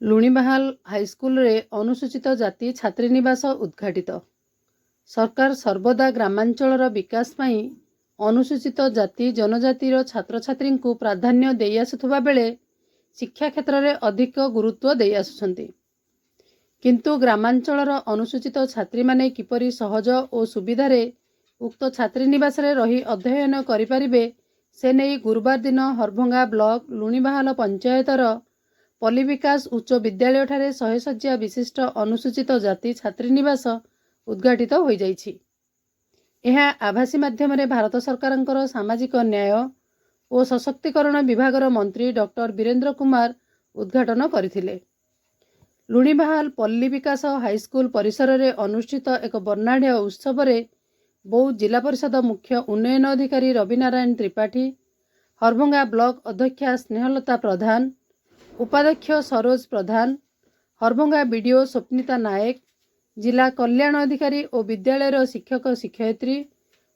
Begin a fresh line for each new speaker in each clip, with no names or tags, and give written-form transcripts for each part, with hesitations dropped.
लुणीबाहाल high school रे अनुसूचित जाति छात्रीनिवास उद्घाटित। सरकार सर्वदा ग्रामांचलर विकास पई अनुसूचित जाति जनजातिर छात्र छात्री को प्राधान्य देई आसुथुबा बेले शिक्षा क्षेत्र में अधिक गुरुत्व देई आसुछंती। किंतु ग्रामांचलर अनुसूचित छात्री माने किपरि सहज और सुविधारे उक्त छात्रीनिवास रे रही अध्ययन करिपारिबे से नहीं गुरुवार दिन हरभंगा ब्लॉक लुणीबाहाल पंचायतर पल्ली विकास उच्च विद्यालय ठारे 100 शଯ୍ୟା विशिष्ट अनुसूचित जाति छात्रीनिवास उद्घाटित हो जाइछि। यह आभासी माध्यम भारत सरकार सामाजिक न्याय और सशक्तिकरण विभागर मंत्री डॉक्टर वीरेंद्र कुमार उद्घाटन करथिले। लुणीबाहाल पल्ली विकास हाईस्कूल परिसर में अनुष्ठित एक वर्णाढ़ उत्सव में बौद्ध जिला परिषद मुख्य उन्नयन अधिकारी रविनारायण त्रिपाठी, हरभंगा ब्लॉक अध्यक्षा स्नेहलता प्रधान, उपाध्यक्ष सरोज प्रधान, हरभंगा बीडीओ स्वप्निता नायक, जिला कल्याण अधिकारी और विद्यालयर शिक्षक शिक्षयित्री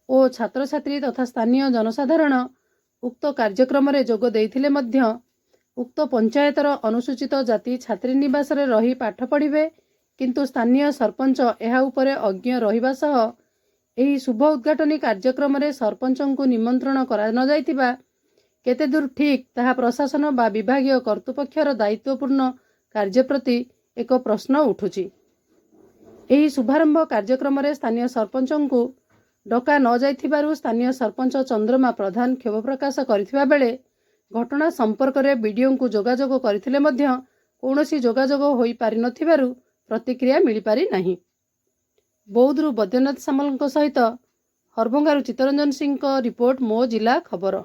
और छात्र छात्री तथा स्थानीय जनसाधारण उक्त कार्यक्रम में जोग देइथिले मध्य उक्त पंचायतर अनुसूचित जाति छात्रीनिवास रे रही पाठ पढ़िबे किंतु स्थानीय सरपंच एहा उपरे अज्ञ रहिबा सह एही शुभ उद्घाटनी कार्यक्रम में सरपंच को निमंत्रण करा न जाइतिबा केते दूर ठीक ताहा प्रशासन बा विभागीय कर्तृपक्षर दायित्वपूर्ण कार्य प्रति एक प्रश्न उठुची। एही शुभारंभ कार्यक्रम में स्थानीय सरपंच को डका न जाइथिबारु स्थानीय सरपंच चंद्रमा प्रधान क्षोभ प्रकाश करथिबा बेले घटना संपर्क में बीडीओ को जोगाजोग करथिले मध्य कौनसी जोगाजोग होई पारि नथिबारु प्रतिक्रिया मिली पारि नाही। बौद्धरू बैद्यनाथ सामल सहित हरभंगारू चित्तरंजन सिंह रिपोर्ट मो जिला खबर।